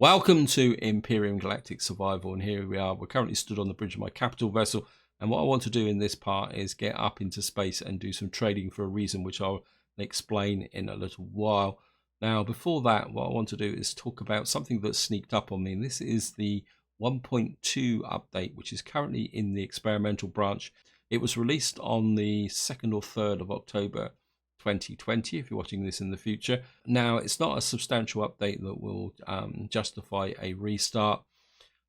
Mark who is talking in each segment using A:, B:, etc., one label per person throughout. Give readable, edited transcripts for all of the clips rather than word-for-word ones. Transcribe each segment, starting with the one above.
A: Welcome to Empyrion Galactic Survival, and here we are. We're currently stood on the bridge of my capital vessel, and what I want to do in this part is get up into space and do some trading for a reason which I'll explain in a little while. Now, before that, what I want to do is talk about something that sneaked up on me, and this is the 1.2 update, which is currently in the experimental branch. It was released on the 2nd or 3rd of October 2020 if you're watching this in the future. Now, it's not a substantial update that will justify a restart,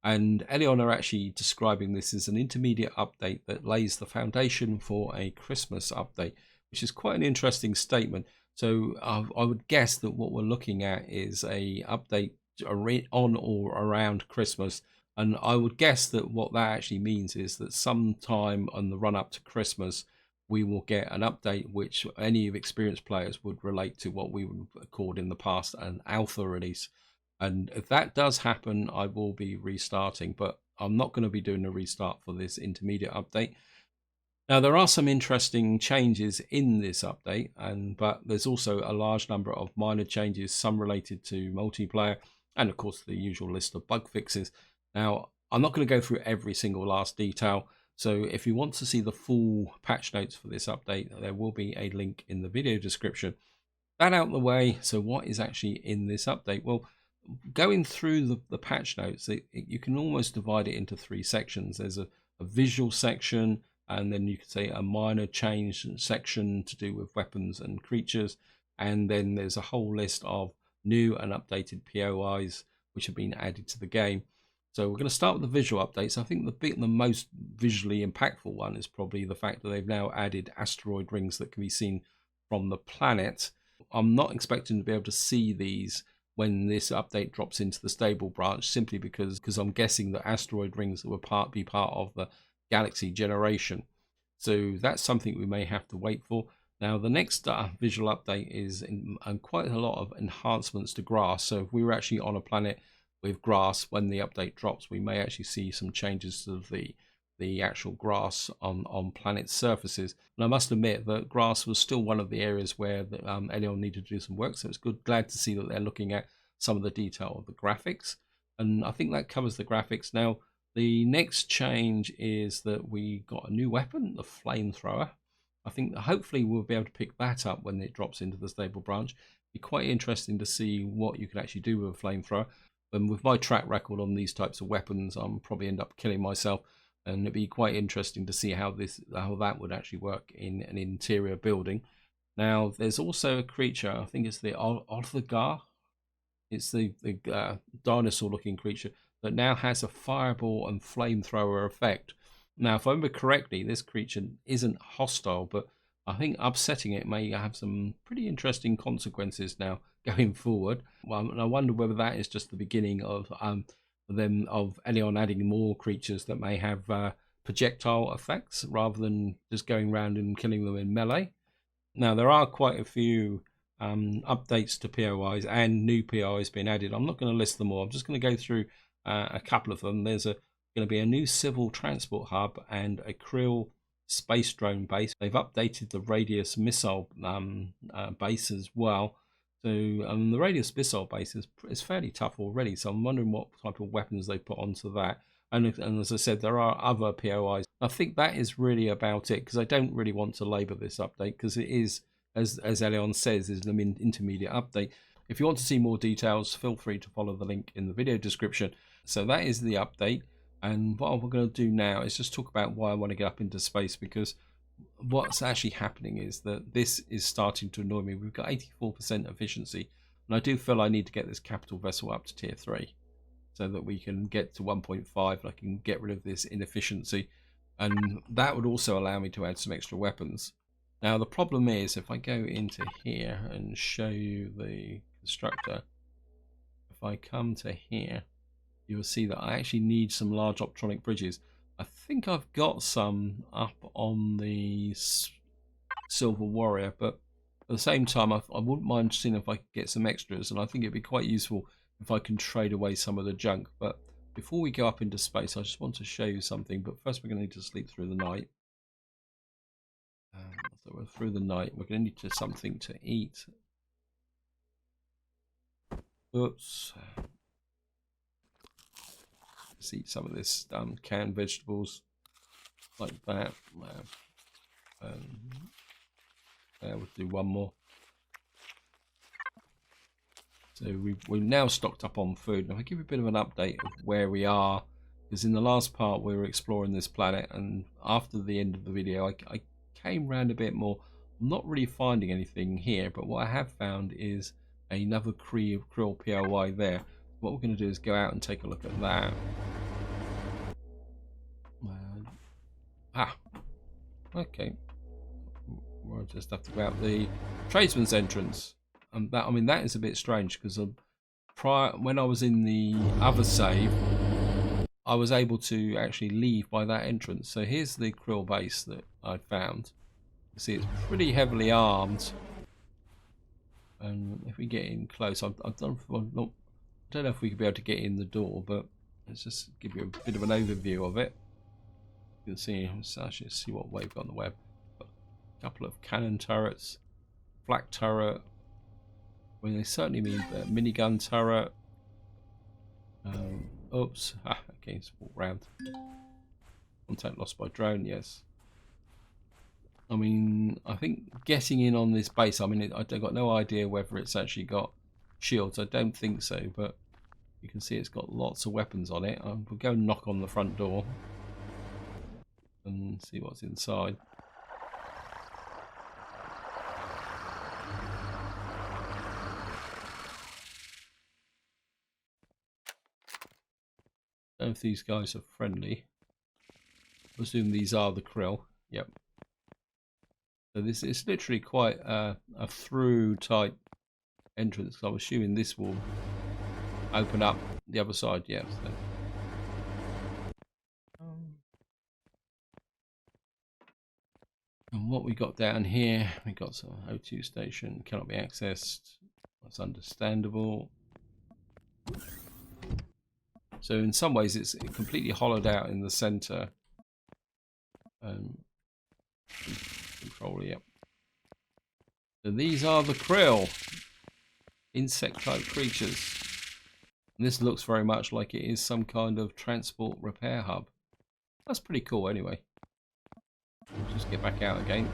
A: and Elion are actually describing this as an intermediate update that lays the foundation for a Christmas update, which is quite an interesting statement. So I would guess that what we're looking at is a update on or around Christmas, and I would guess that what that actually means is that sometime on the run up to Christmas we will get an update which any experienced players would relate to what we would have called in the past an alpha release. And if that does happen, I will be restarting, but I'm not going to be doing a restart for this intermediate update. Now, there are some interesting changes in this update, but there's also a large number of minor changes, some related to multiplayer, and of course the usual list of bug fixes. Now, I'm not going to go through every single last detail, so if you want to see the full patch notes for this update, there will be a link in the video description. That out of the way, so what is actually in this update? Well, going through the patch notes, you can almost divide it into three sections. There's a visual section, and then you could say a minor change section to do with weapons and creatures, and then there's a whole list of new and updated POIs which have been added to the game. So we're going to start with the visual updates. I think the most visually impactful one is probably the fact that they've now added asteroid rings that can be seen from the planet. I'm not expecting to be able to see these when this update drops into the stable branch, simply because I'm guessing that asteroid rings will be part of the galaxy generation. So that's something we may have to wait for. Now, the next visual update is quite a lot of enhancements to grass. So if we were actually on a planet with grass, when the update drops, we may actually see some changes to the actual grass on planet surfaces. And I must admit that grass was still one of the areas where Elion needed to do some work, so it's glad to see that they're looking at some of the detail of the graphics, and I think that covers the graphics. Now, the next change is that we got a new weapon, the flamethrower. I think that hopefully we'll be able to pick that up when it drops into the stable branch. It'd be quite interesting to see what you can actually do with a flamethrower. And with my track record on these types of weapons, I'm probably end up killing myself, and it'd be quite interesting to see how that would actually work in an interior building. Now, there's also a creature, I think it's the Olthagar. It's the dinosaur-looking creature that now has a fireball and flamethrower effect. Now, if I remember correctly, this creature isn't hostile, but I think upsetting it may have some pretty interesting consequences now going forward. Well, and I wonder whether that is just the beginning of Elion adding more creatures that may have projectile effects rather than just going around and killing them in melee. Now, there are quite a few updates to POIs and new POIs being added. I'm not going to list them all. I'm just going to go through a couple of them. There's going to be a new civil transport hub and a Krill space drone base. They've updated the radius missile base as well. So the radius missile base is fairly tough already. So I'm wondering what type of weapons they put onto that. And as I said, there are other POIs. I think that is really about it, because I don't really want to labour this update, because it is, as Elion says, is an intermediate update. If you want to see more details, feel free to follow the link in the video description. So that is the update. And what we're going to do now is just talk about why I want to get up into space, because what's actually happening is that this is starting to annoy me. We've got 84% efficiency, and I do feel I need to get this capital vessel up to tier 3 so that we can get to 1.5 and I can get rid of this inefficiency, and that would also allow me to add some extra weapons. Now, the problem is, if I go into here and show you the constructor, if I come to here, you will see that I actually need some large optronic bridges. I think I've got some up on the Silver Warrior, but at the same time, I wouldn't mind seeing if I could get some extras, and I think it'd be quite useful if I can trade away some of the junk. But before we go up into space, I just want to show you something. But first, we're going to need to sleep through the night. So we're through the night. We're going to need something to eat. Oops. Just eat some of this canned vegetables like that. We'll do one more. So we've now stocked up on food. Now I'll give you a bit of an update of where we are, because in the last part we were exploring this planet, and after the end of the video I came round a bit more. I'm not really finding anything here, but what I have found is another Krill POI there. What we're going to do is go out and take a look at that. Okay. We'll just have to go out the tradesman's entrance. And that, I mean, that is a bit strange, because when I was in the other save, I was able to actually leave by that entrance. So here's the Krill base that I found. You see, it's pretty heavily armed. And if we get in close, I don't know if we could be able to get in the door, but let's just give you a bit of an overview of it. You can see, let's actually see what we've got on the web. A couple of cannon turrets, flak turret. I mean, they certainly mean minigun turret. Oops. Okay, let's walk round. Contact lost by drone, yes. I mean, I think getting in on this base, I mean, I've got no idea whether it's actually got shields. I don't think so, but you can see it's got lots of weapons on it. We'll go and knock on the front door and see what's inside. I don't know if these guys are friendly. I assume these are the Krill. Yep. So this is literally quite a through type entrance. I'm assuming this will open up the other side. Yeah. So. And what we got down here, we got some O2 station, cannot be accessed. That's understandable. So in some ways it's completely hollowed out in the center. Control, yep. So these are the Krill, insect type creatures. And this looks very much like it is some kind of transport repair hub. That's pretty cool anyway. We'll just get back out again.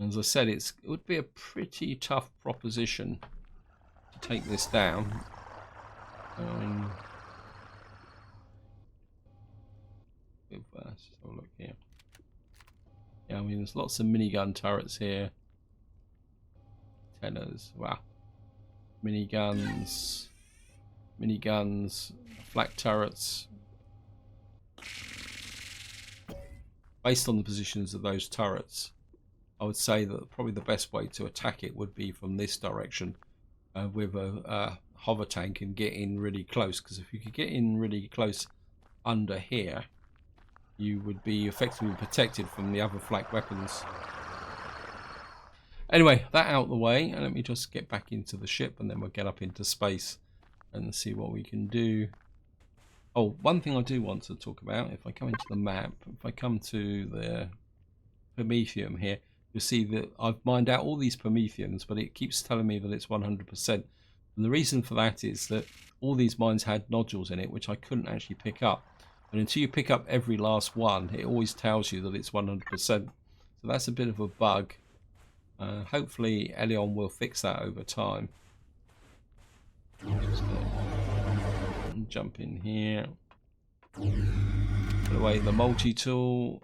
A: As I said, it would be a pretty tough proposition to take this down. Let's have a look here. Yeah, I mean, there's lots of minigun turrets here. Antennas, wow. Miniguns, flak turrets. Based on the positions of those turrets, I would say that probably the best way to attack it would be from this direction with a hover tank and get in really close, because if you could get in really close under here, you would be effectively protected from the other flak weapons. Anyway, that out of the way, and let me just get back into the ship, and then we'll get up into space and see what we can do. Oh, one thing I do want to talk about, if I come into the map, if I come to the Promethium here, you'll see that I've mined out all these Promethiums, but it keeps telling me that it's 100%. And the reason for that is that all these mines had nodules in it, which I couldn't actually pick up. And until you pick up every last one, it always tells you that it's 100%. So that's a bit of a bug. Hopefully Empyrion will fix that over time. I'm just gonna jump in here. Put away the multi-tool.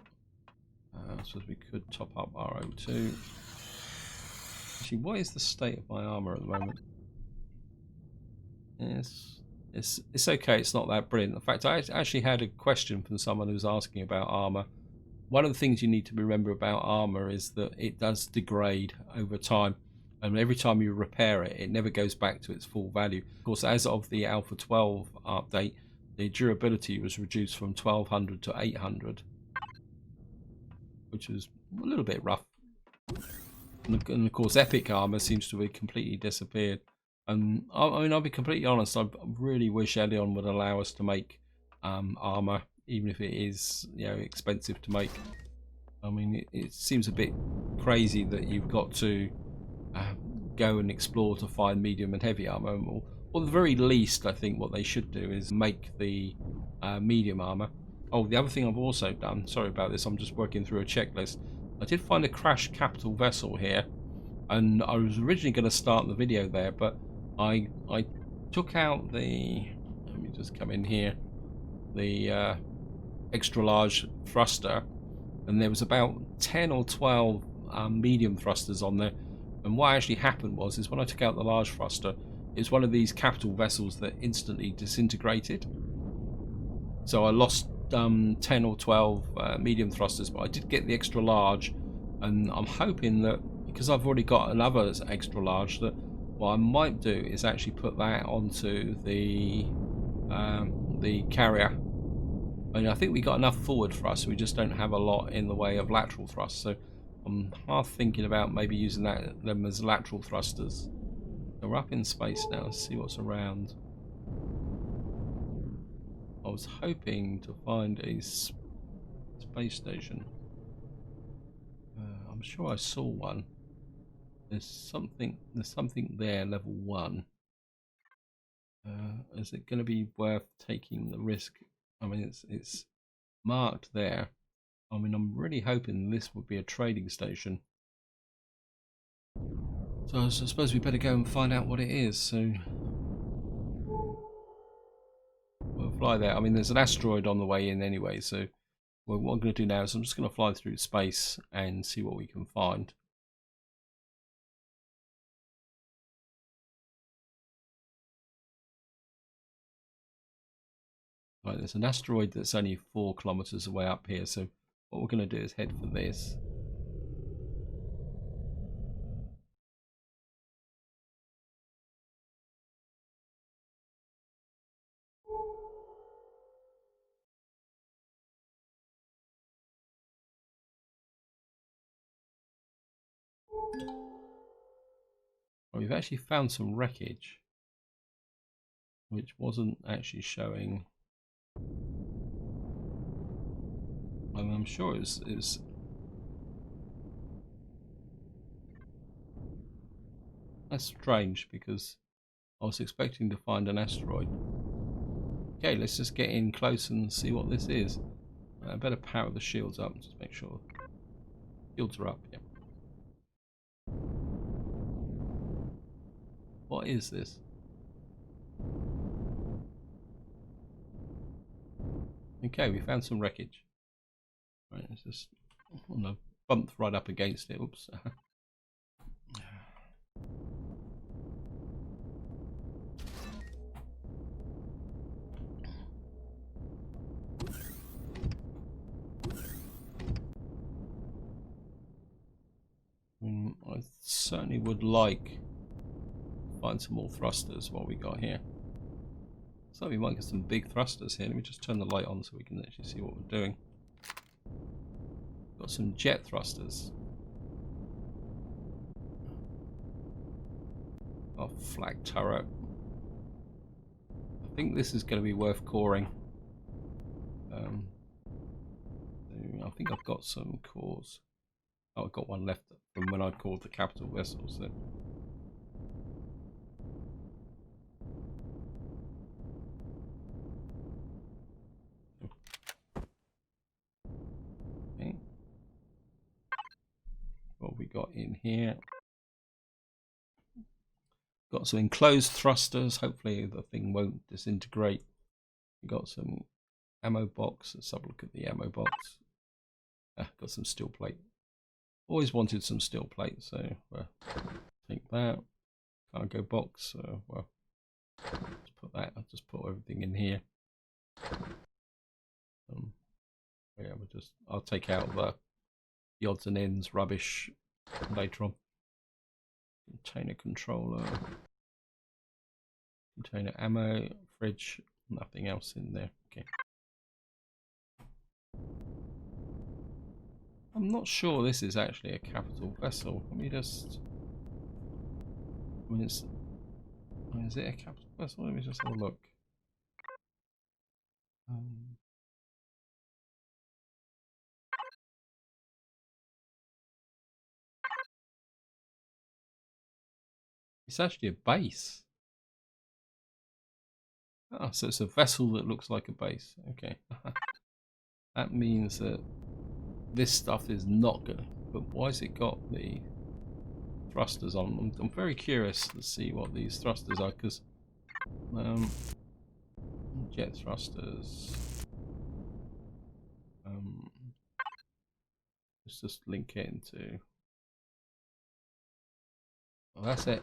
A: I suppose we could top up our O2. Actually, what is the state of my armor at the moment? Yes, it's okay. It's not that brilliant. In fact, I actually had a question from someone who was asking about armor. One of the things you need to remember about armor is that it does degrade over time, and every time you repair it, it never goes back to its full value. Of course, as of the Alpha 12 update, the durability was reduced from 1200 to 800, which is a little bit rough. And of course, epic armor seems to have completely disappeared. And I mean, I'll be completely honest, I really wish Empyrion would allow us to make armor, even if it is, you know, expensive to make. I mean, it seems a bit crazy that you've got to go and explore to find medium and heavy armor. or at the very least, I think what they should do is make the medium armor. Oh, the other thing I've also done, sorry about this, I'm just working through a checklist. I did find a crashed capital vessel here, and I was originally going to start the video there, but I took out the, let me just come in here, the extra large thruster, and there was about 10 or 12 medium thrusters on there. And what actually happened was, is when I took out the large thruster, it's one of these capital vessels that instantly disintegrated. So I lost 10 or 12 medium thrusters, but I did get the extra large, and I'm hoping that because I've already got another extra large, that what I might do is actually put that onto the carrier. And I think we got enough forward thrust, we just don't have a lot in the way of lateral thrust. So I'm half thinking about maybe using them as lateral thrusters. So we're up in space now. Let's see what's around. I was hoping to find a space station. I'm sure I saw one. There's something there, level 1. Is it going to be worth taking the risk? I mean, it's marked there. I mean, I'm really hoping this would be a trading station. So I suppose we better go and find out what it is. So we'll fly there. I mean, there's an asteroid on the way in anyway, so what I'm going to do now is I'm just going to fly through space and see what we can find. Right, there's an asteroid that's only 4 kilometers away up here, so what we're going to do is head for this. Well, we've actually found some wreckage, which wasn't actually showing. I mean, I'm sure it's that's strange because I was expecting to find an asteroid. Okay, let's just get in close and see what this is. I better power the shields up, just make sure shields are up. Yeah. What is this? Okay, we found some wreckage. Right, it's just, oh no, bumped right up against it. Oops. I certainly would like to find some more thrusters. What we got here? So we might get some big thrusters here. Let me just turn the light on so we can actually see what we're doing. Got some jet thrusters. Oh, flak turret. I think this is going to be worth coring. I think I've got some cores. Oh, I've got one left from when I called the capital vessel. So. Okay. What we got in here? Got some enclosed thrusters. Hopefully the thing won't disintegrate. We got some ammo box. Let's have a look at the ammo box. Got some steel plate. Always wanted some steel plate, so take that. Cargo box. Well, let's put that. I'll just put everything in here. Yeah, I'll take out the odds and ends rubbish later on. Container controller. Container ammo, fridge, nothing else in there. Okay. I'm not sure this is actually a capital vessel. Let me just. I mean, is it a capital vessel? Let me just have a look. It's actually a base. Oh, so it's a vessel that looks like a base. Okay. That means that this stuff is not good. But why has it got the thrusters on? I'm very curious to see what these thrusters are, because jet thrusters. Let's just link it into. Well, that's it.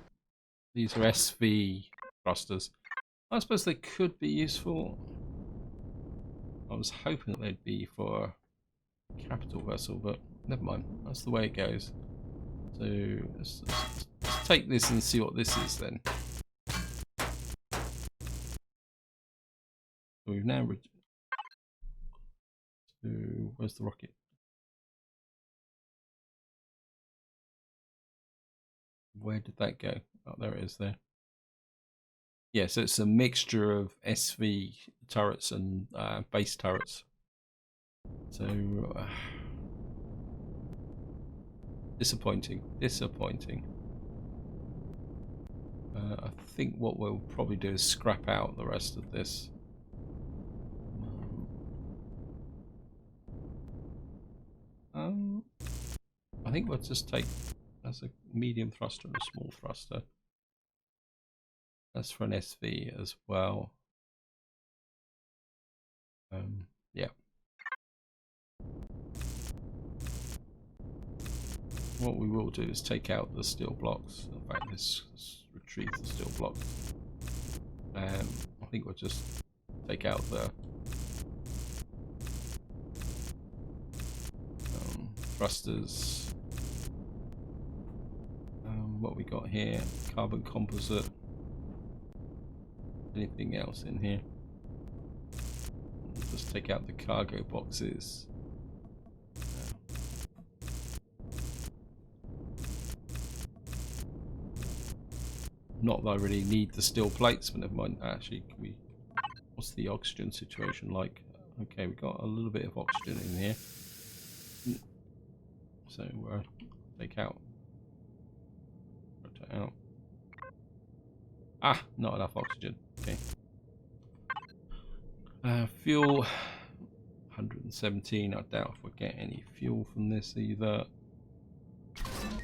A: These are SV thrusters. I suppose they could be useful. I was hoping that they'd be for a capital vessel, but never mind. That's the way it goes. So let's take this and see what this is then. So we've now where's the rocket? Where did that go? Oh, there it is there. Yeah, so it's a mixture of SV turrets and base turrets. So disappointing. I think what we'll probably do is scrap out the rest of this. I think we'll just take as a medium thruster and a small thruster. That's for an SV as well. Yeah. What we will do is take out the steel blocks. In fact, let's retrieve the steel blocks. I think we'll just take out the thrusters. What we got here? Carbon composite. Anything else in here? We'll just take out the cargo boxes. Not that I really need the steel plates, but never mind. Actually, can we? What's the oxygen situation like? Okay, we got a little bit of oxygen in here. So take out. Rotate out. Ah, not enough oxygen. Okay. Fuel 117. I doubt if we get any fuel from this either.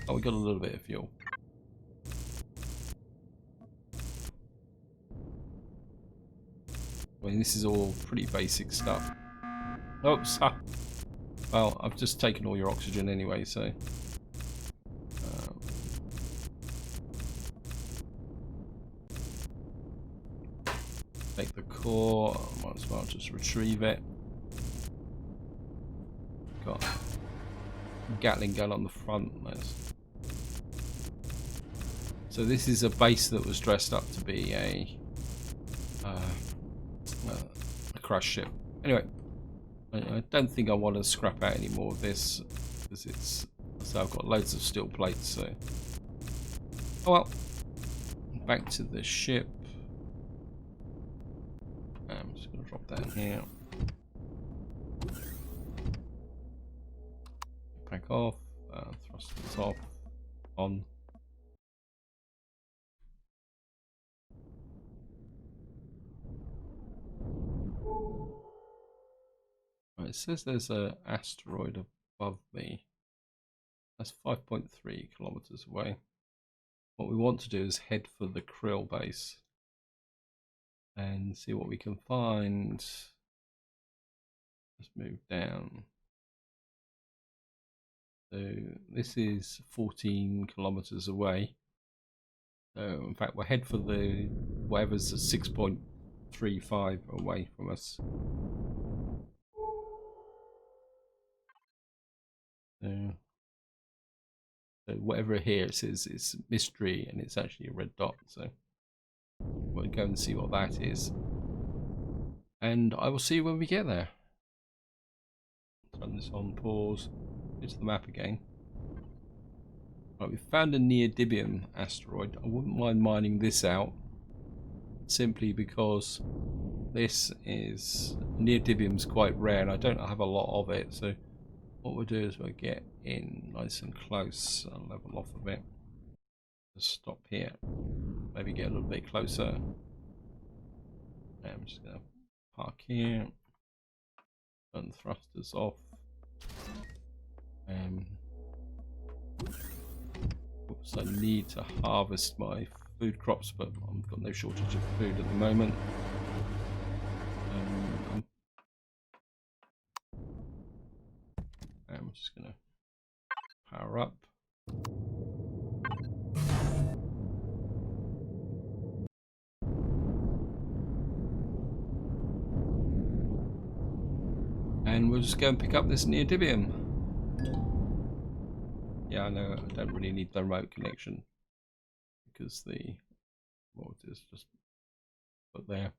A: Oh, we got a little bit of fuel. I mean, this is all pretty basic stuff. Oops. Ah. Well, I've just taken all your oxygen anyway, so. Take the core. Might as well just retrieve it. Got a Gatling gun on the front. So this is a base that was dressed up to be a crash ship. Anyway, I don't think I want to scrap out any more of this because it's. So I've got loads of steel plates. So, oh well. Back to the ship. I'm just going to drop down here. Back off. Thrusters off. On. Right, it says there's an asteroid above me. That's 5.3 kilometers away. What we want to do is head for the Krill base and see what we can find. Let's move down. So this is 14 kilometers away. So in fact, we'll head for the whatever's 6.35 away from us. So whatever here it says it's mystery, and it's actually a red dot. So we'll go and see what that is, and I will see you when we get there. Turn this on, pause, go to the map again. Right, we found a Neodymium asteroid. I wouldn't mind mining this out, simply because this is Neodymium's quite rare, and I don't have a lot of it. So what we'll do is we'll get in nice and close and level off a bit. Just stop here. Maybe get a little bit closer. I'm just going to park here. Turn the thrusters off. Oops, I need to harvest my food crops, but I've got no shortage of food at the moment. I'm just going to power up. And we'll just go and pick up this Neodymium. Yeah, I know I don't really need the remote connection because what is just put there,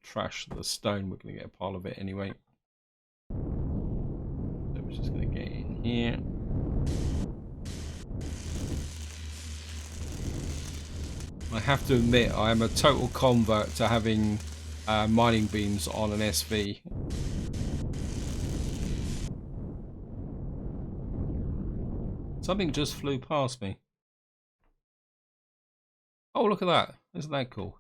A: trash the stone. We're going to get a pile of it anyway. So we're just going to get in here. I have to admit, I am a total convert to having mining beams on an SV. Something just flew past me. Oh, look at that. Isn't that cool?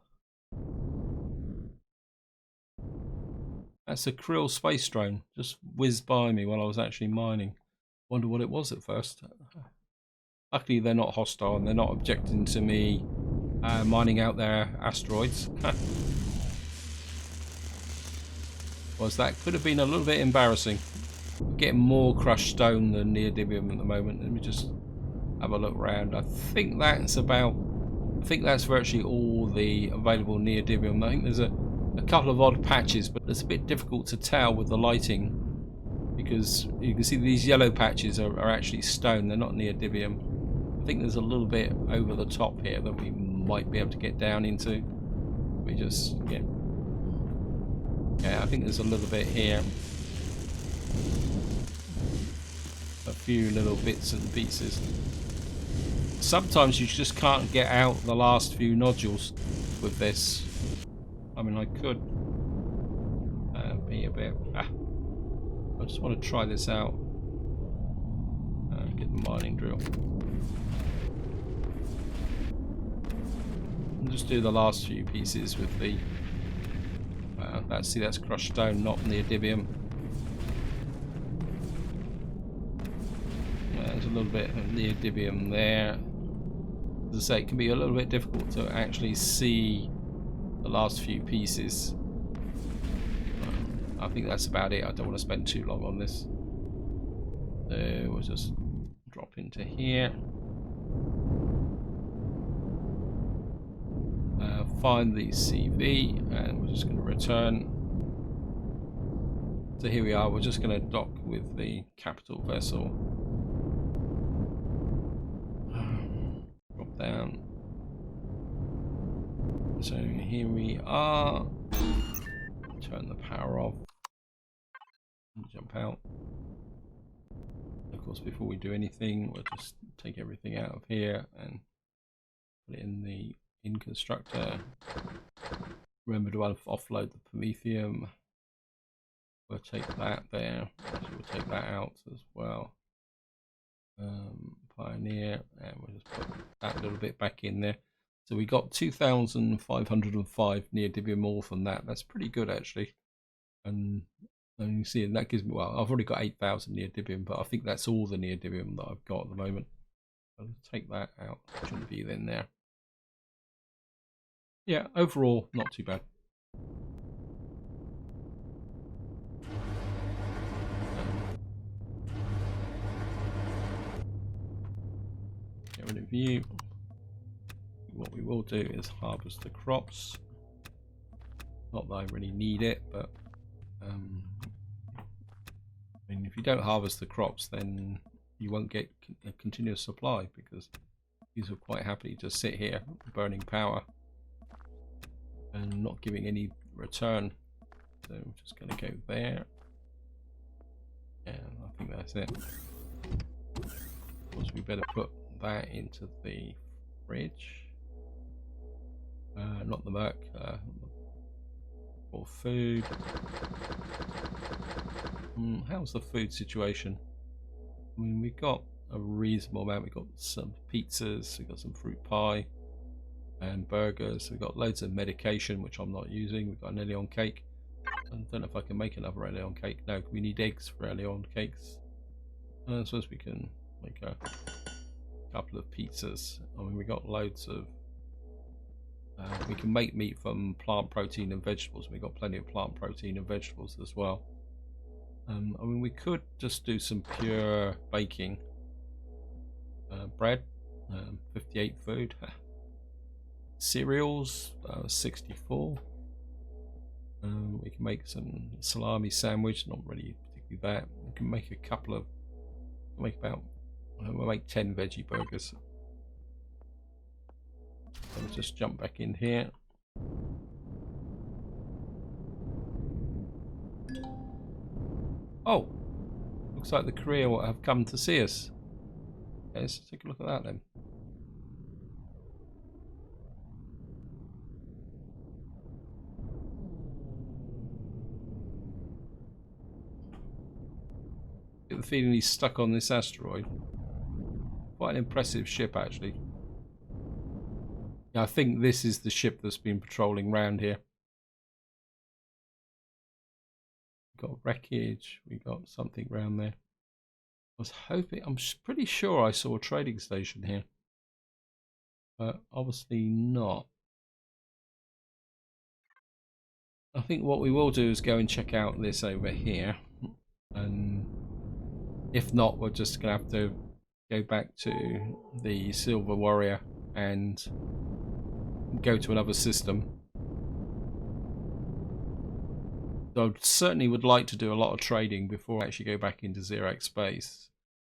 A: That's a Krill space drone. Just whizzed by me while I was actually mining. Wonder what it was at first. Luckily, they're not hostile and they're not objecting to me mining out their asteroids. Was that could have been a little bit embarrassing. We're getting more crushed stone than Neodymium at the moment. Let me just have a look around. I think that's virtually all the available Neodymium. I think there's a couple of odd patches, but it's a bit difficult to tell with the lighting because you can see these yellow patches are actually stone. They're not Neodymium. I think there's a little bit over the top here that we might be able to get down into. We just get, yeah, I think there's a little bit here. A few little bits and pieces. Sometimes you just can't get out the last few nodules with this. I mean, I could be a bit. I just want to try this out. Get the mining drill. And just do the last few pieces with the. That's crushed stone, not Neodymium. There's a little bit of Neodymium there. As I say, it can be a little bit difficult to actually see the last few pieces. I think that's about it. I don't want to spend too long on this. So we'll just drop into here. Find the CV and we're just going to return. So here we are. We're just going to dock with the capital vessel. Drop down. So here we are. Turn the power off. And jump out. Of course, before we do anything, we'll just take everything out of here and put it in the constructor. Remember to offload the Promethium. We'll take that there. Actually, we'll take that out as well. Pioneer, and we'll just put that little bit back in there. So we got 2,505 Neodymium ore from that. That's pretty good actually. And you see, and that gives me, well, I've already got 8,000 Neodymium, but I think that's all the Neodymium that I've got at the moment. I'll take that out. It shouldn't be in there. Yeah, overall, not too bad. Get rid of you. What we will do is harvest the crops. Not that I really need it, but I mean, if you don't harvest the crops, then you won't get a continuous supply because these will quite happily just sit here burning power and not giving any return. So I'm just going to go there, and I think that's it. Of course, we better put that into the fridge. Not the Merc, for food. How's the food situation? I mean, we've got a reasonable amount. We've got some pizzas, we've got some fruit pie. and burgers. We've got loads of medication, which I'm not using. We've got an Elion cake. I don't know if I can make another Elion cake. No, we need eggs for Elion cakes. I suppose we can make a couple of pizzas. I mean, we got loads of. We can make meat from plant protein and vegetables. We've got plenty of plant protein and vegetables as well. I mean, we could just do some pure baking. Bread, 58 food. Cereals, 64. We can make some salami sandwich, not really particularly that. We can make a couple of, we'll make 10 veggie burgers. Let's just jump back in here. Oh, looks like the Krill have come to see us. Okay, let's take a look at that then. Get the feeling he's stuck on this asteroid. Quite an impressive ship, actually. I think this is the ship that's been patrolling around here. We've got wreckage, we got something around there. I was hoping, I'm pretty sure I saw a trading station here. But obviously not. I think what we will do is go and check out this over here. And if not, we're just going to have to go back to the Silver Warrior and go to another system. So I certainly would like to do a lot of trading before I actually go back into Xerax space.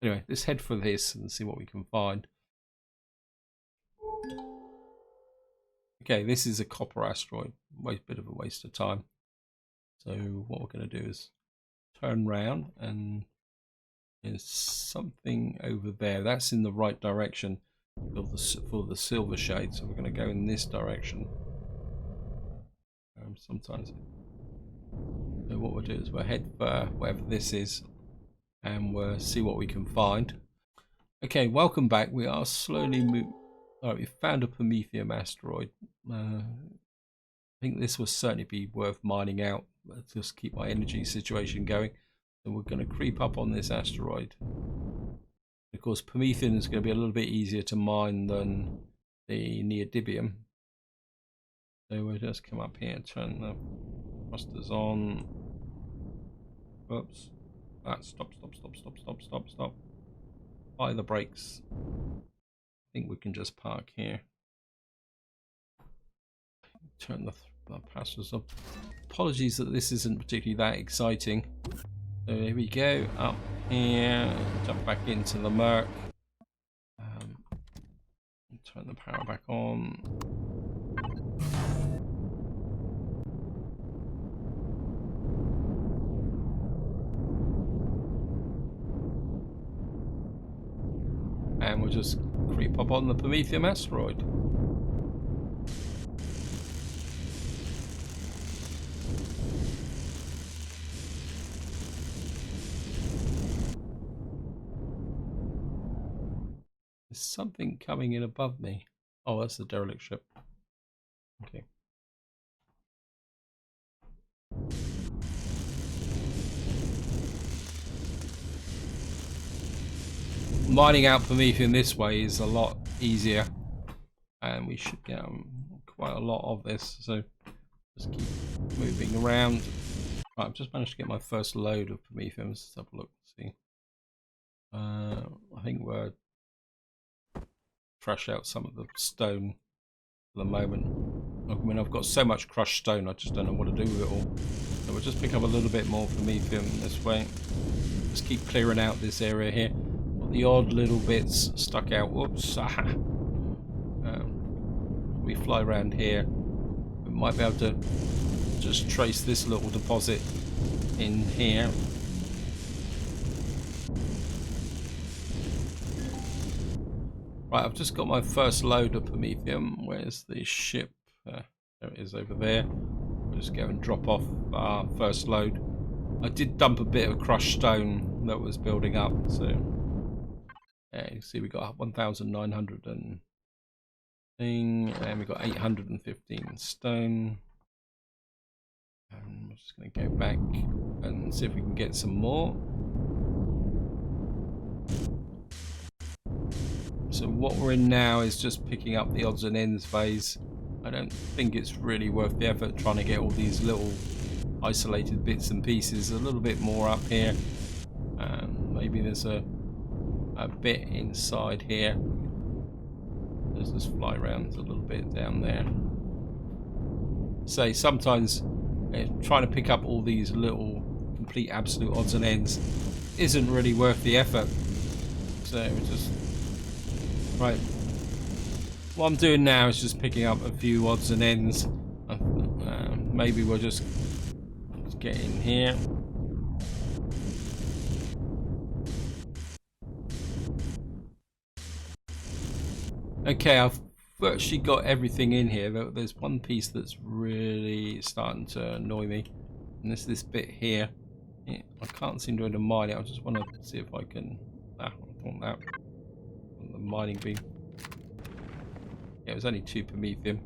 A: Anyway, let's head for this and see what we can find. Okay, this is a copper asteroid. A bit of a waste of time. So what we're going to do is turn round, and there's something over there. That's in the right direction for the silver shade, so we're going to go in this direction. Sometimes. So what we'll do is we'll head for wherever this is, and we'll see what we can find. Okay, welcome back. We are slowly moving. Alright, we found a Promethium asteroid. I think this will certainly be worth mining out. Let's just keep my energy situation going. So we're going to creep up on this asteroid. Of course, Promethium is going to be a little bit easier to mine than the Neodymium. So we'll just come up here and turn the thrusters on. Oops. Stop. Apply the brakes. I think we can just park here. Turn the passers up. Apologies that this isn't particularly that exciting. So here we go, up here, jump back into the Merc. Turn the power back on. And we'll just creep up on the Promethium asteroid. There's something coming in above me. Oh, that's the derelict ship. Okay. Mining out Promethium this way is a lot easier, and we should get quite a lot of this, so just keep moving around. Right, I've just managed to get my first load of Promethium. Let's have a look, see. I think we're trash out some of the stone for the moment. I mean, I've got so much crushed stone, I just don't know what to do with it all. So we'll just pick up a little bit more Promethium this way. Just keep clearing out this area here. The odd little bits stuck out. Whoops. We fly around here. We might be able to just trace this little deposit in here. Right, I've just got my first load of Promethium. Where's the ship? There it is over there. We'll just go and drop off our first load. I did dump a bit of crushed stone that was building up, so yeah, you see we got 1,900 and thing, and we've got 815 stone. And we're just going to go back and see if we can get some more. So what we're in now is just picking up the odds and ends phase. I don't think it's really worth the effort trying to get all these little isolated bits and pieces. A little bit more up here. Maybe there's a bit inside here. Let's just fly around a little bit down there. Say sometimes trying to pick up all these little complete absolute odds and ends isn't really worth the effort. So we're just right. What I'm doing now is just picking up a few odds and ends. Maybe we'll just get in here. Okay, I've virtually got everything in here. There's one piece that's really starting to annoy me, and it's this bit here. I can't seem to mine it. I just want to see if I can. I want that on the mining beam. Yeah, it was only 2 Promethium,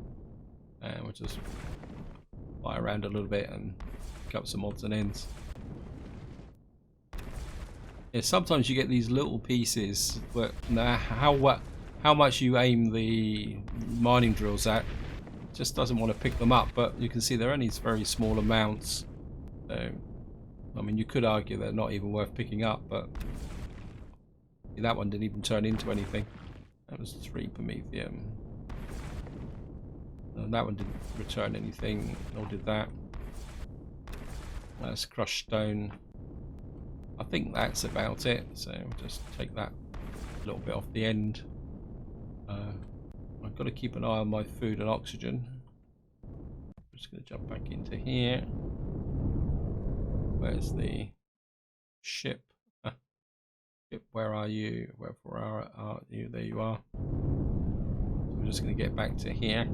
A: and we'll just fly around a little bit and pick up some odds and ends. Yeah, sometimes you get these little pieces, but how much you aim the mining drills at, just doesn't want to pick them up. But you can see they're only very small amounts. So, I mean, you could argue they're not even worth picking up, but that one didn't even turn into anything. That was 3 Promethium. And that one didn't return anything, nor did that. That's crushed stone. I think that's about it. So we'll just take that a little bit off the end. I've got to keep an eye on my food and oxygen. I'm just going to jump back into here. Where's the ship? Ship, where are you? Where are you? There you are. So we're just going to get back to here.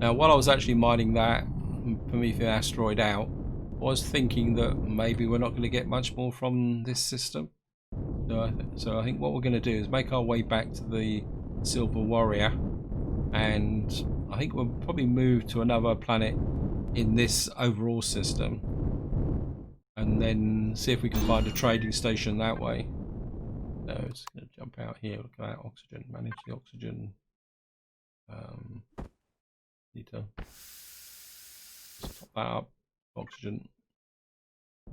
A: Now, while I was actually mining that Promethium asteroid out, I was thinking that maybe we're not going to get much more from this system. So I think what we're going to do is make our way back to the Silver Warrior, and I think we'll probably move to another planet in this overall system, and then see if we can find a trading station that way. So it's going to jump out here. Look at that oxygen. Manage the oxygen. Need to just top that up. Oxygen.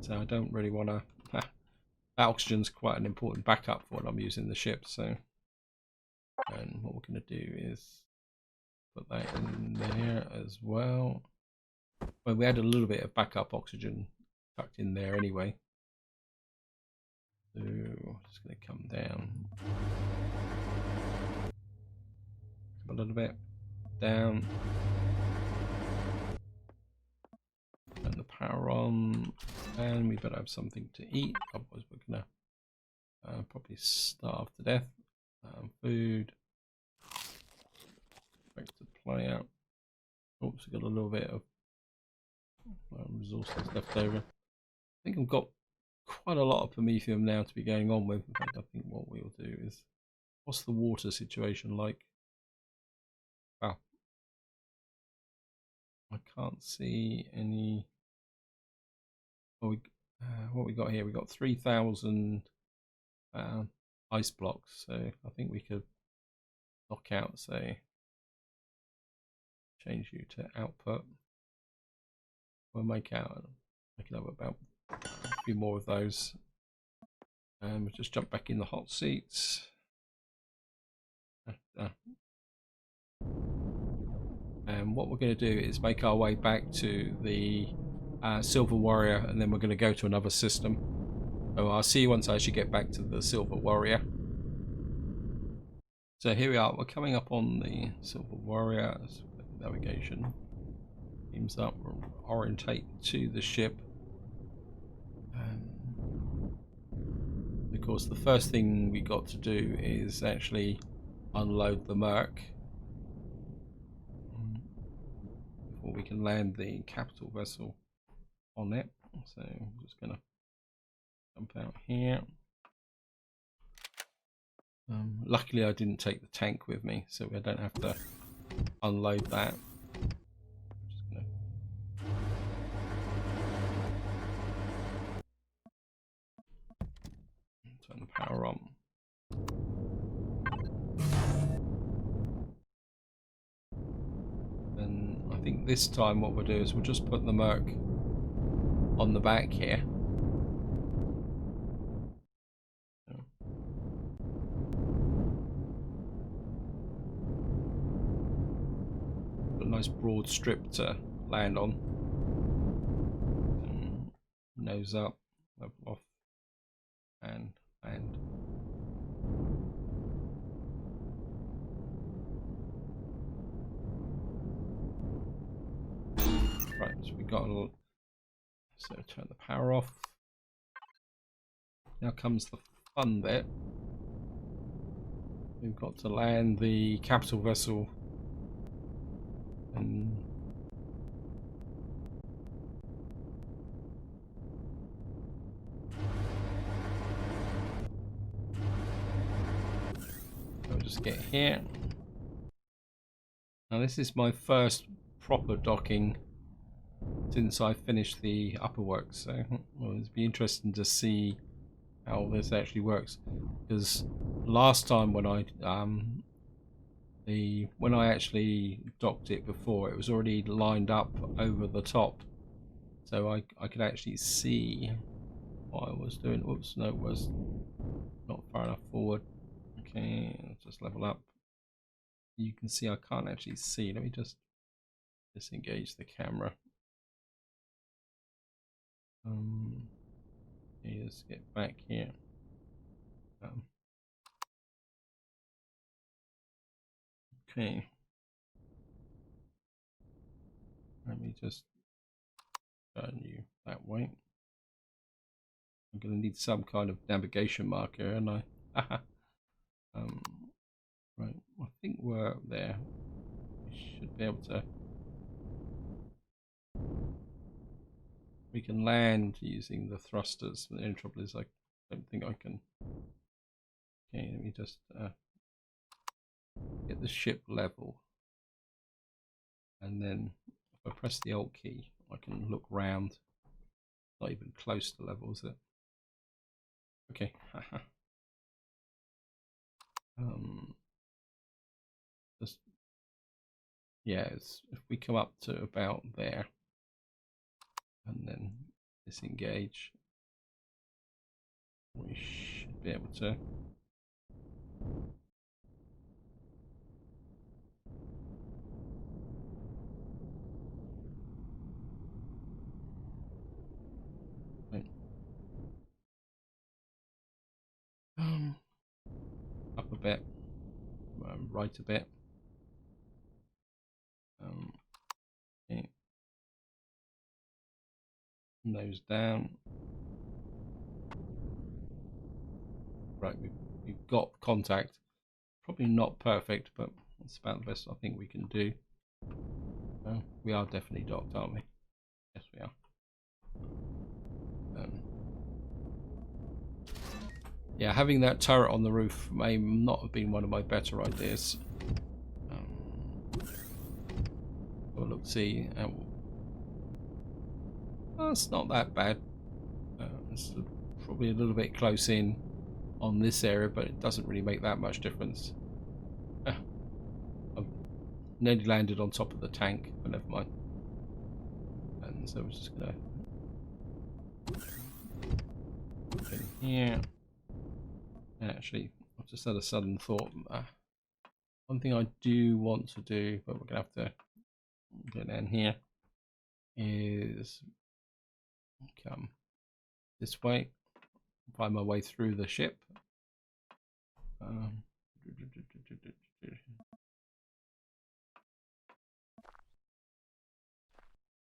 A: So I don't really want to. That oxygen's quite an important backup for when I'm using the ship. So, and what we're going to do is put that in there as well. Well, we had a little bit of backup oxygen tucked in there anyway. So just going to come down. Come a little bit down. Turn the power on, and we better have something to eat. Otherwise, we're gonna probably starve to death. Food. Back to player. Oops, we got a little bit of resources left over. I think I've got quite a lot of Promethium now to be going on with. In fact, I think what we'll do is, what's the water situation like? Wow, I can't see any. What we got here? We got 3,000 ice blocks, so I think we could knock out, say, change you to output. We'll make up about a few more of those, and we'll just jump back in the hot seats. And what we're going to do is make our way back to the Silver Warrior, and then we're going to go to another system. So I'll see you once I actually get back to the Silver Warrior. So here we are. We're coming up on the Silver Warrior. Navigation beams up. We'll orientate to the ship. Of course, the first thing we got to do is actually unload the Merc before we can land the capital vessel on it. So I'm just going to jump out here. Luckily I didn't take the tank with me, so I don't have to unload that. Just gonna... turn the power on. And I think this time what we'll do is we'll just put the Merc on the back here. A nice broad strip to land on. And nose up, level off, and land. Right, so we got a... so turn the power off. Now comes the fun bit. We've got to land the capital vessel and I'll just get here. Now this is my first proper docking since I finished the upper works, so well, it'd be interesting to see how this actually works, because last time when I actually docked it before, it was already lined up over the top, so I could actually see what I was doing. Oops, no, it was not far enough forward. Okay, let's just level up. You can see I can't actually see. Let me just disengage the camera. Let's get back here. Okay. Let me just turn you that way. I'm going to need some kind of navigation marker, and I. Right. I think we're there. We should be able to. We can land using the thrusters. The only trouble is I don't think I can. Okay, let me just get the ship level, and then if I press the Alt key, I can look round. Not even close to level, is it? Okay. Just yeah. If we come up to about there, and then disengage, we should be able to. Up a bit, right a bit. Okay. Nose down. Right, we've got contact. Probably not perfect, but that's about the best I think we can do. We are definitely docked, aren't we? Yes, we are. Yeah, having that turret on the roof may not have been one of my better ideas. We'll look, see. Well, it's not that bad. It's probably a little bit close in on this area, but it doesn't really make that much difference. I've nearly landed on top of the tank, but never mind. And so we're just gonna put in here. And actually, I've just had a sudden thought. One thing I do want to do, but we're gonna have to get in here, is come this way, find my way through the ship.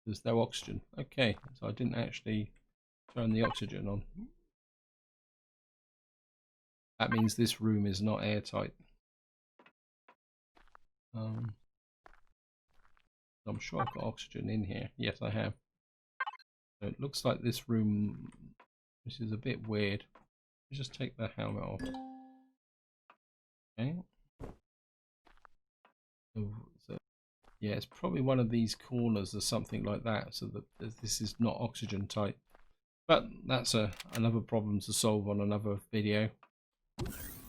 A: There's no oxygen. Okay, so I didn't actually turn the oxygen on. That means this room is not airtight. I'm sure I've got oxygen in here. Yes, I have. So it looks like this room, this is a bit weird. Let's just take the helmet off. Okay. So, yeah, it's probably one of these corners or something like that, so that this is not oxygen tight. But that's another problem to solve on another video.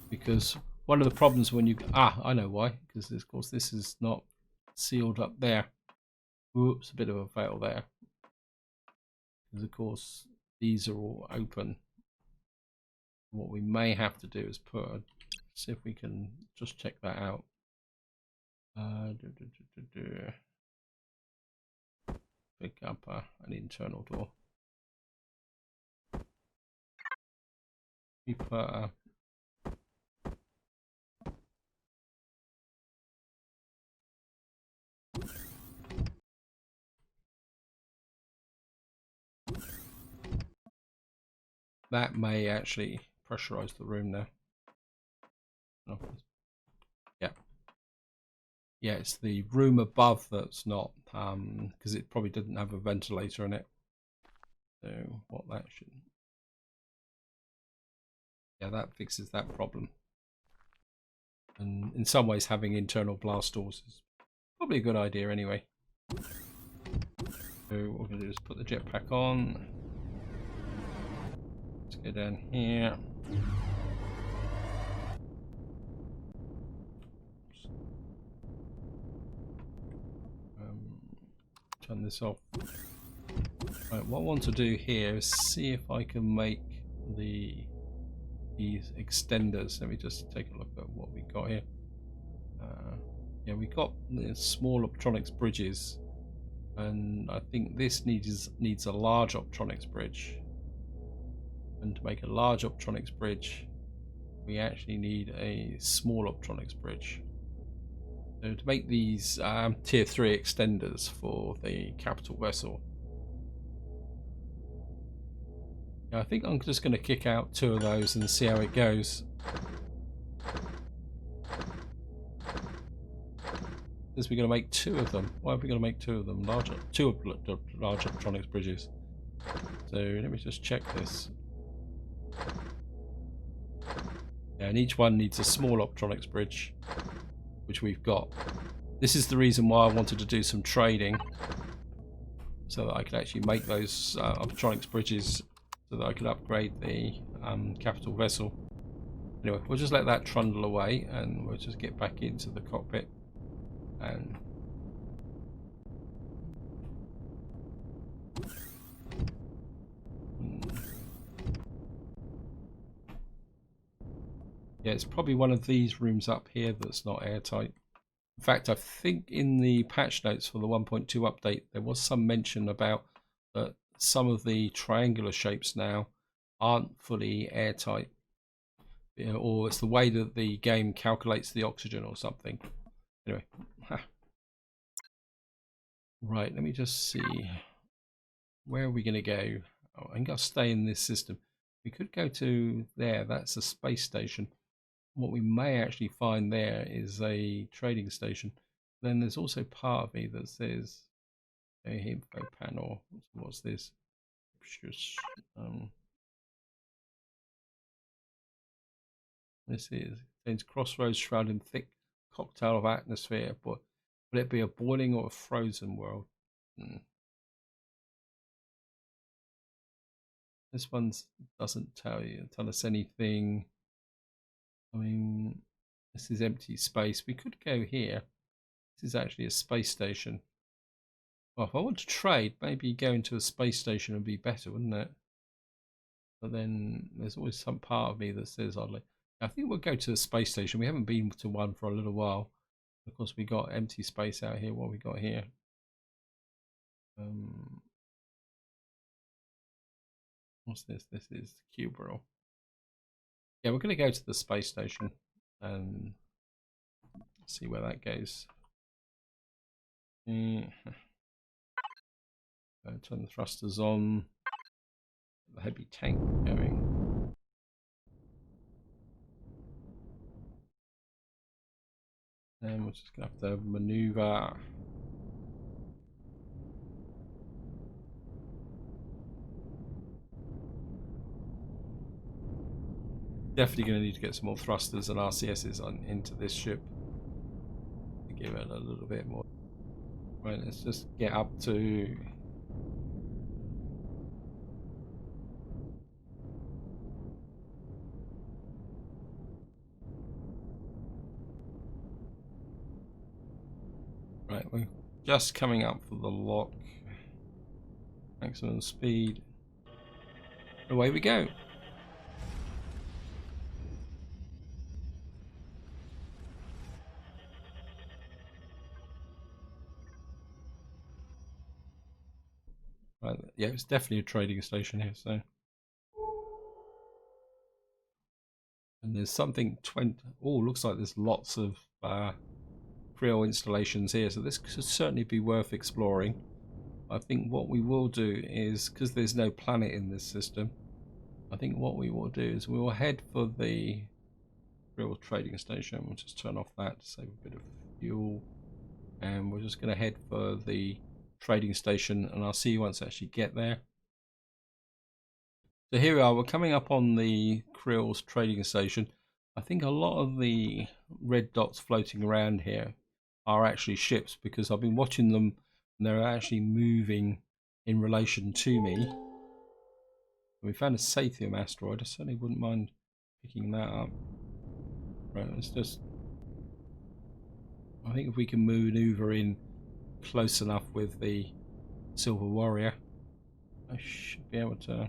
A: Because one of the problems when you... I know why. Because, of course, this is not sealed up there. Whoops, a bit of a fail there. Because, of course, these are all open. What we may have to do is see if we can just check that out. Pick up an internal door. We put that may actually pressurize the room now. Oh, yeah, it's the room above that's not, because it probably didn't have a ventilator in it. So what that should, yeah, that fixes that problem. And in some ways, having internal blast doors is probably a good idea anyway. So what we're going to do is put the jetpack on. Let's go down here. Turn this off. Right, what I want to do here is see if I can make these extenders. Let me just take a look at what we got here. Yeah, we got the small optronics bridges, and I think this needs a large optronics bridge. And to make a large optronics bridge, we actually need a small optronics bridge. So to make these tier 3 extenders for the capital vessel, I think I'm just going to kick out 2 of those and see how it goes. Because we're going to make 2 of them. Why are we going to make 2 of them? Two large optronics bridges. So let me just check this. Yeah, and each one needs a small optronics bridge, which we've got. This is the reason why I wanted to do some trading, so that I could actually make those optronics bridges, so that I could upgrade the capital vessel. Anyway, we'll just let that trundle away, and we'll just get back into the cockpit. And yeah, it's probably one of these rooms up here that's not airtight. In fact, I think in the patch notes for the 1.2 update, there was some mention about that some of the triangular shapes now aren't fully airtight. Or it's the way that the game calculates the oxygen or something. Anyway. Right, let me just see. Where are we going to go? Oh, I'm going to stay in this system. We could go to there. That's a space station. What we may actually find there is a trading station. Then there's also part of me that says a info panel. What's this? This is contains crossroads shrouded in thick cocktail of atmosphere. But would it be a boiling or a frozen world? This one doesn't tell us anything. I mean, this is empty space. We could go here. This is actually a space station. Well, if I want to trade, maybe going to a space station would be better, wouldn't it? But then there's always some part of me that says I think we'll go to the space station. We haven't been to one for a little while. Of course, we got empty space out here. What we got here? What's this? This is Cubril. Yeah, we're going to go to the space station and see where that goes. Turn the thrusters on. The heavy tank going. And we're just going to have to maneuver. Definitely going to need to get some more thrusters and RCSs on into this ship to give it a little bit more. Right, let's just get up to. Right, we're just coming up for the lock. Maximum speed. Away we go. Right, yeah, it's definitely a trading station here, so. And there's something 20. Oh, looks like there's lots of Krill installations here, so this could certainly be worth exploring. I think what we will do is, because there's no planet in this system, I think what we will do is we will head for the Krill trading station. We'll just turn off that to save a bit of fuel, and we're just going to head for the trading station, and I'll see you once I actually get there. So here we are, we're coming up on the Krill's trading station. I think a lot of the red dots floating around here are actually ships, because I've been watching them and they're actually moving in relation to me. We found a Promethium asteroid. I certainly wouldn't mind picking that up. Right, let's just. I think if we can maneuver in close enough with the Silver Warrior, I should be able to.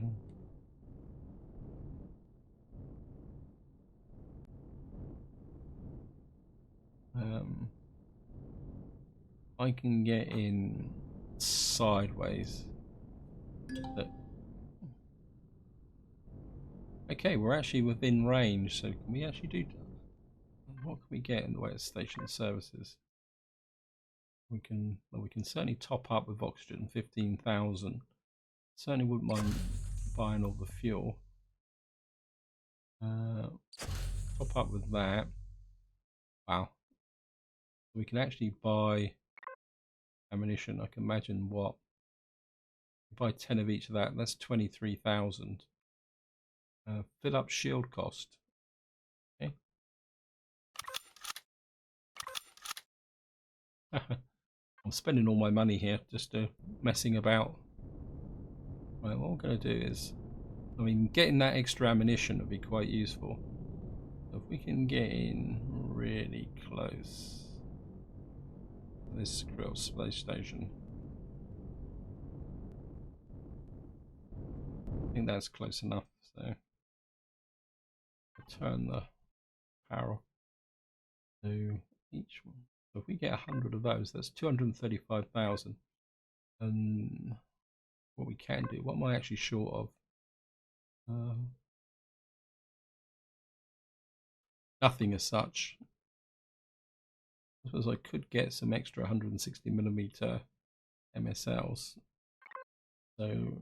A: I can get in sideways. But okay, we're actually within range, so can we actually do? What can we get in the way of station services? We can certainly top up with oxygen, 15,000. Certainly wouldn't mind buying all the fuel. Top up with that. Wow. We can actually buy ammunition. I can imagine what. Buy 10 of each of that. That's 23,000. Fill up shield cost. Okay. I'm spending all my money here just messing about. Right, what we're going to do is, I mean, getting that extra ammunition would be quite useful. So if we can get in really close to this Krill space station. I think that's close enough, so I'll turn the power to each one. So if we get 100 of those, that's 235,000. And what we can do, what am I actually short of? Nothing as such. I suppose I could get some extra 160mm MSLs. So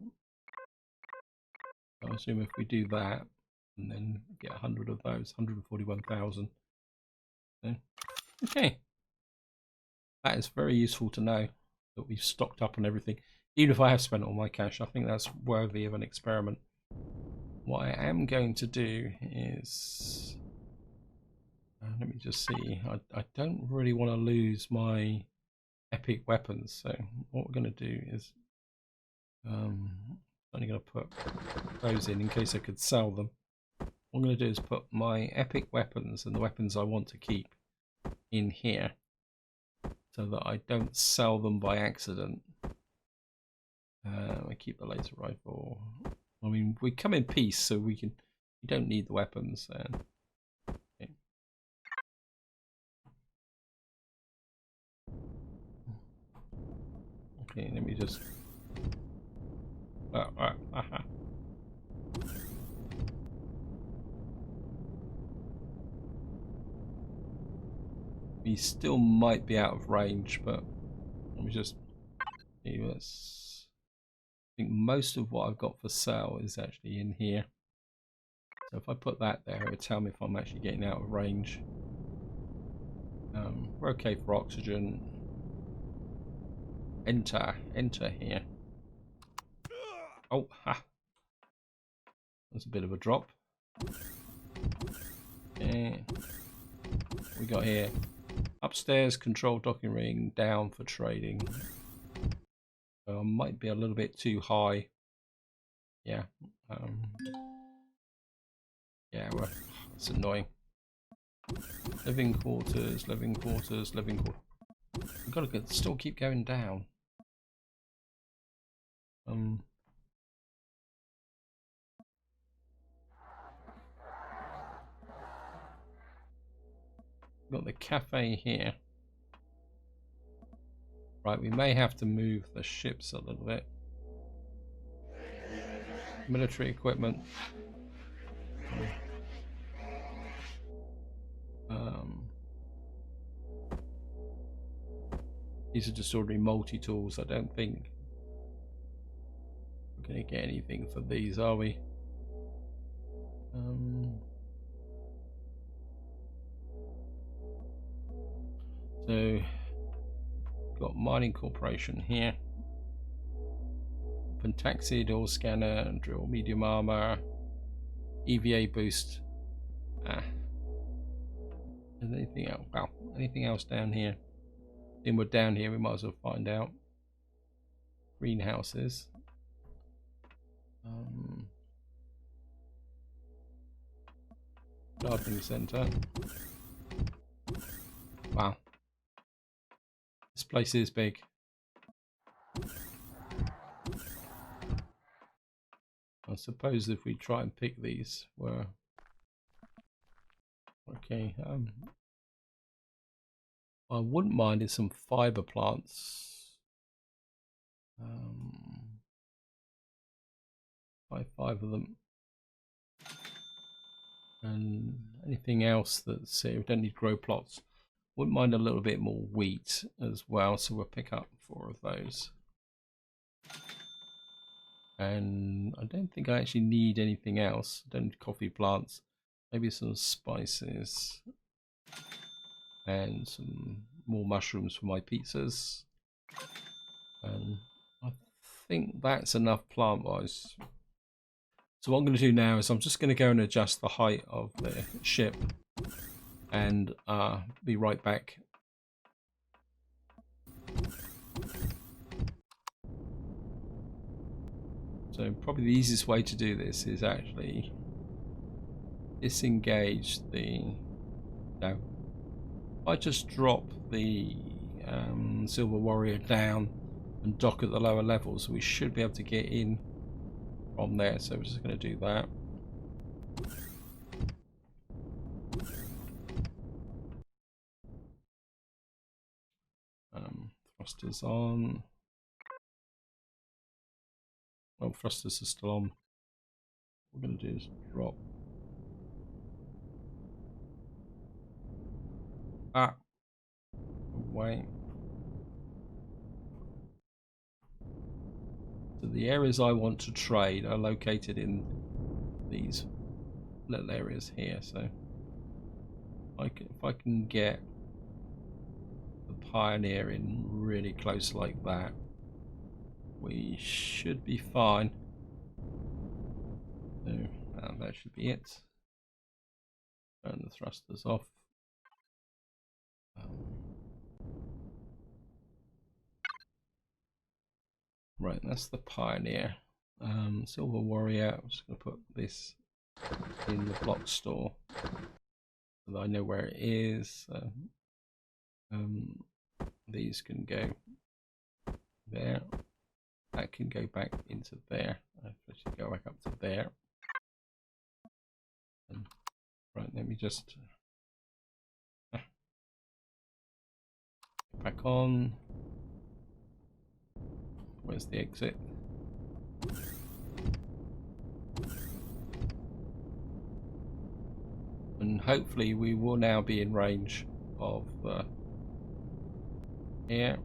A: I assume if we do that and then get 100 of those, 141,000. Okay. That is very useful to know that we've stocked up on everything. Even if I have spent all my cash, I think that's worthy of an experiment. What I am going to do is... let me just see. I don't really want to lose my epic weapons, so what we're going to do is... I'm only going to put those in case I could sell them. What I'm going to do is put my epic weapons and the weapons I want to keep in here, so that I don't sell them by accident. I keep the laser rifle. I mean, we come in peace, so we don't need the weapons. Okay. Okay, let me just. We still might be out of range, but let me just see. I think most of what I've got for sale is actually in here. So if I put that there, it will tell me if I'm actually getting out of range. We're okay for oxygen. Enter here. Oh, ha! That's a bit of a drop. Okay. We got here upstairs control docking ring, down for trading. Might be a little bit too high. Yeah. Yeah, well, it's annoying. Living quarters, living quarters, living quarters. We've got to still keep going down. Got the cafe here. Right, we may have to move the ships a little bit. Military equipment. These are just ordinary multi-tools. I don't think we're going to get anything for these, are we? So, got Mining Corporation here. Open taxi, door scanner, drill medium armor, EVA boost. Is anything else? Wow, anything else down here? Then we're down here, we might as well find out. Greenhouses. Gardening center. Wow. This place is big. I suppose if we try and pick these, we're okay. I wouldn't mind if some fiber plants. Five of them. And anything else that's say we don't need grow plots. Wouldn't mind a little bit more wheat as well, so we'll pick up 4 of those. And I don't think I actually need anything else. I don't need coffee plants. Maybe some spices and some more mushrooms for my pizzas. And I think that's enough plant wise. So what I'm going to do now is I'm just going to go and adjust the height of the ship and be right back. So probably the easiest way to do this is actually disengage the... No. I just drop the Silver Warrior down and dock at the lower levels, we should be able to get in from there. So we're just going to do that. Thrusters on. Well, thrusters are still on. What we're going to do is drop. Away. So the areas I want to trade are located in these little areas here. So if I can get the Pioneer in really close like that, we should be fine. So that should be it. Turn the thrusters off. Right, that's the Pioneer. Silver Warrior, I'm just going to put this in the block store so that I know where it is. These can go there. That can go back into there. I should go back up to there. Right, let me just back on. Where's the exit? And hopefully we will now be in range of here.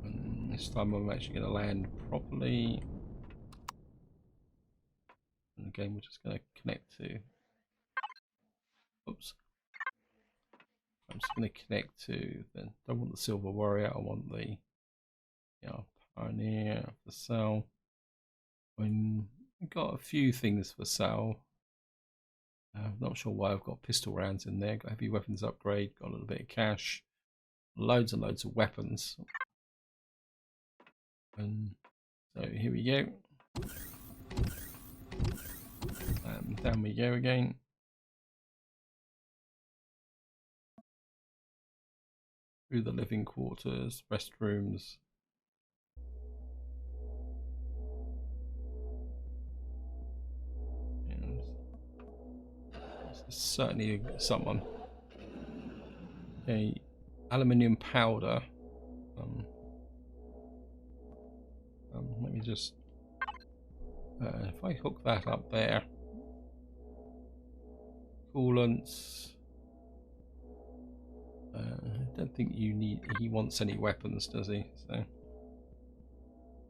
A: And this time I'm actually going to land properly. And again, we're just going to connect to... Oops. I'm just going to connect to... Then don't want the Silver Warrior. I want the Pioneer for sale. We've got a few things for sale. I'm not sure why I've got pistol rounds in there. Got heavy weapons upgrade, got a little bit of cash, loads and loads of weapons. And so here we go. And down we go again. Through the living quarters, restrooms. And this is certainly someone. Okay, aluminium powder. Let me just if I hook that up there. Coolants. I don't think he wants any weapons, does he? So,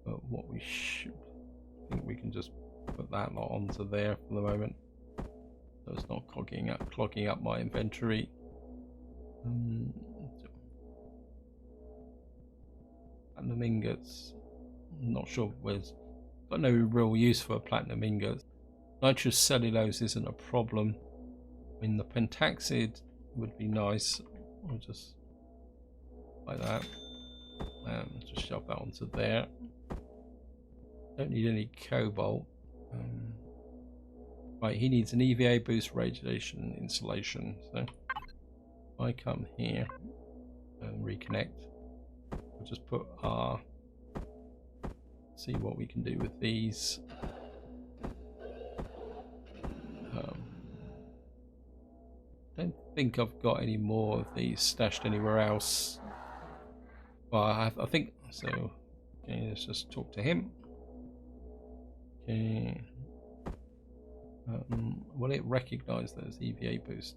A: but what we should, I think we can just put that lot onto there for the moment, so it's not clogging up my inventory. Platinum ingots. Not sure where's got no real use for platinum ingots. Nitrous cellulose isn't a problem. I mean, the pentaxid would be nice. I'll just like that. Just shove that onto there. Don't need any cobalt. Right, he needs an EVA boost, radiation insulation. So I come here and reconnect. We'll just put R. See what we can do with these. Don't think I've got any more of these stashed anywhere else. Well, I think so. Okay, let's just talk to him. Okay. Will it recognize those EVA boost?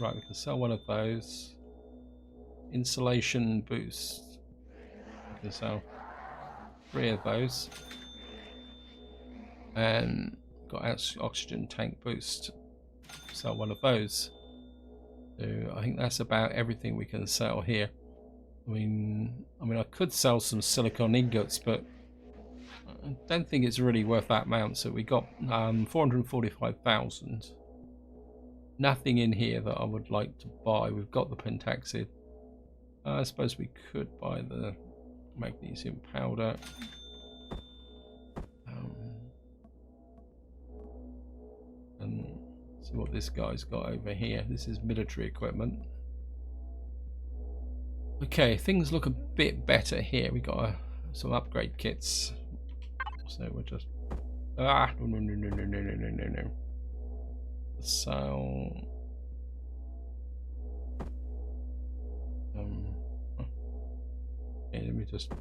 A: Right, we can sell one of those. Insulation boost. We can sell 3 of those. And got oxygen tank boost. Sell one of those. So I think that's about everything we can sell here. I mean I could sell some silicon ingots, but I don't think it's really worth that amount. So we got 445,000. Nothing in here that I would like to buy. We've got the pentaxid. I suppose we could buy the magnesium powder. And see what this guy's got over here. This is military equipment. Okay, things look a bit better here. We got some upgrade kits. So we're just no. So okay, let me just.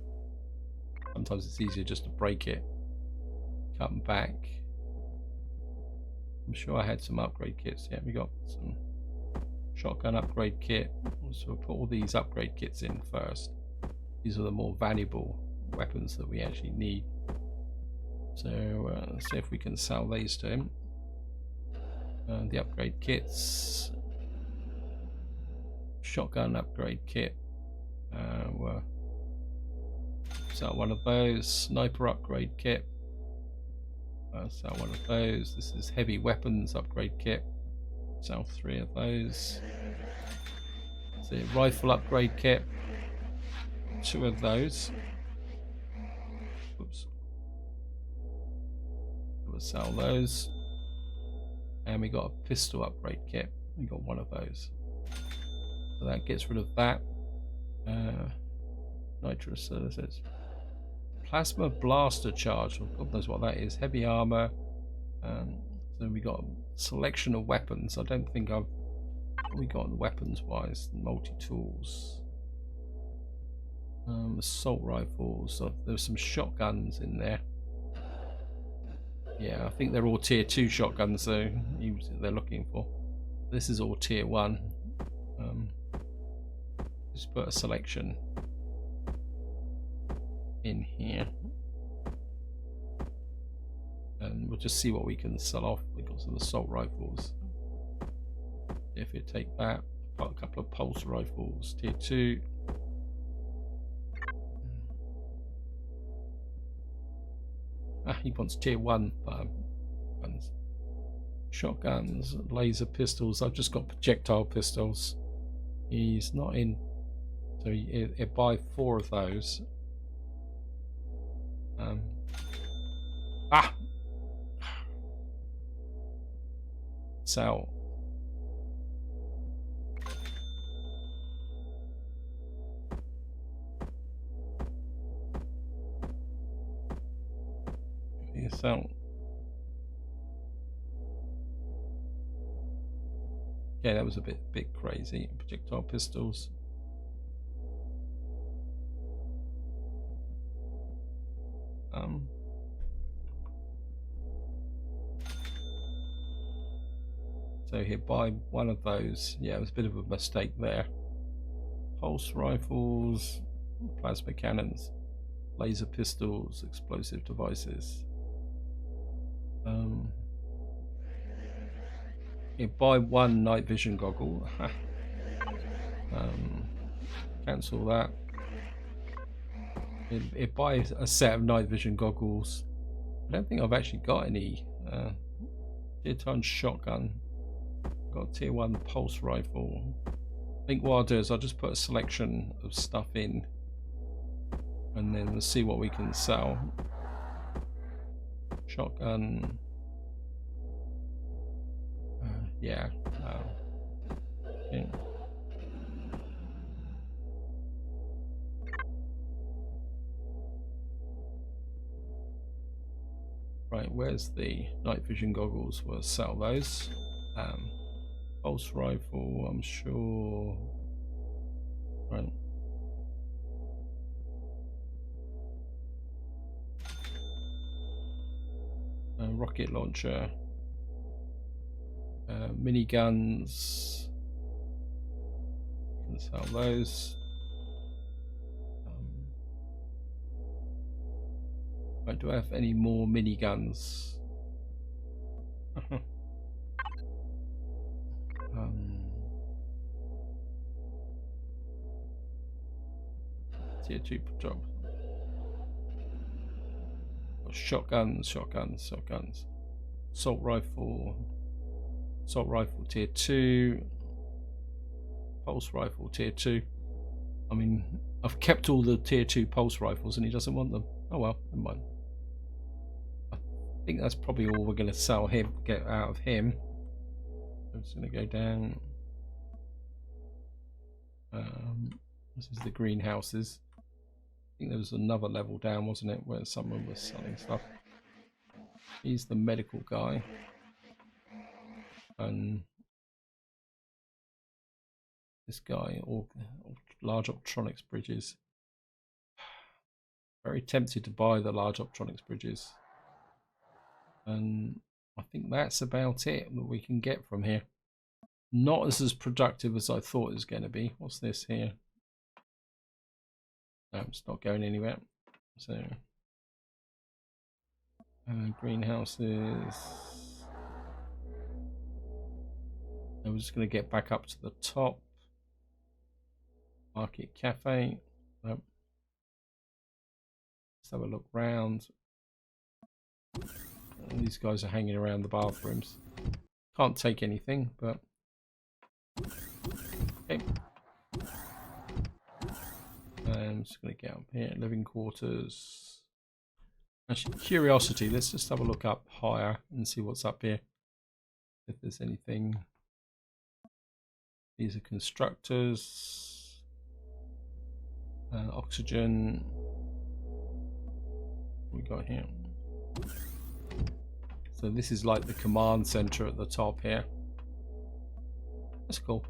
A: Sometimes it's easier just to break it. Come back. I'm sure I had some upgrade kits. Yeah, we got some shotgun upgrade kit. So we'll put all these upgrade kits in first. These are the more valuable weapons that we actually need. So let's see if we can sell these to him. The upgrade kits. Shotgun upgrade kit. We'll sell one of those. Sniper upgrade kit. Sell one of those. This is heavy weapons upgrade kit. Sell 3 of those. See, rifle upgrade kit. 2 of those. Oops. We'll sell those. And we got a pistol upgrade kit. We got 1 of those. So that gets rid of that. Nitrous cellulose. Plasma blaster charge. God knows what that is. Heavy armor. So we got a selection of weapons. I don't think I've. What we got weapons wise? Multi tools. Assault rifles. So there's some shotguns in there. Yeah, I think they're all tier 2 shotguns. So they're looking for. This is all tier 1. Just put a selection in here, and we'll just see what we can sell off. We've got some assault rifles. If you take that, got a couple of pulse rifles, tier 2. He wants tier 1 guns. Shotguns, laser pistols. I've just got projectile pistols. He's not in, so he'll buy 4 of those. Sell. Sell. Yeah, that was a bit crazy. Projectile pistols. So he'll buy 1 of those. Yeah, it was a bit of a mistake there. Pulse rifles, plasma cannons, laser pistols, explosive devices. You buy 1 night vision goggle. Cancel that. It buys a set of night vision goggles. I don't think I've actually got any. Tier 10 shotgun. Got tier 1 pulse rifle. I think what I'll do is I'll just put a selection of stuff in, and then we'll see what we can sell. Shotgun. Yeah. Okay. Right, where's the night vision goggles? We'll sell those. Pulse rifle, I'm sure. Right. Rocket launcher. Miniguns. Can sell those. Right, do I have any more miniguns? Tier 2 job. Shotguns. Assault rifle tier 2. Pulse rifle tier 2. I mean, I've kept all the tier 2 pulse rifles and he doesn't want them. Oh well, never mind. I think that's probably all we're going to sell him, get out of him. I'm just going to go down. This is the greenhouses. I think there was another level down, wasn't it, where someone was selling stuff. He's the medical guy. And this guy, or large optronics bridges. Very tempted to buy the large optronics bridges. And I think that's about it that we can get from here. Not as productive as I thought it was going to be. What's this here? No, it's not going anywhere. So greenhouses. I'm just going to get back up to the top. Market cafe. Nope. Let's have a look round. These guys are hanging around the bathrooms. Can't take anything, but okay. I'm just going to get up here. Living quarters. Actually, curiosity. Let's just have a look up higher and see what's up here. If there's anything. These are constructors. Oxygen. What we got here? So this is like the command center at the top here. That's cool.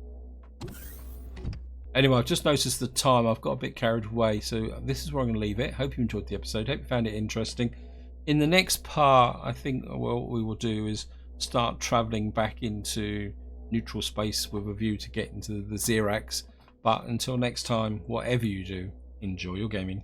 A: Anyway, I've just noticed the time. I've got a bit carried away, so this is where I'm going to leave it. Hope you enjoyed the episode. Hope you found it interesting. In the next part, I think what we will do is start traveling back into neutral space with a view to get into the Xerax. But until next time, whatever you do, enjoy your gaming.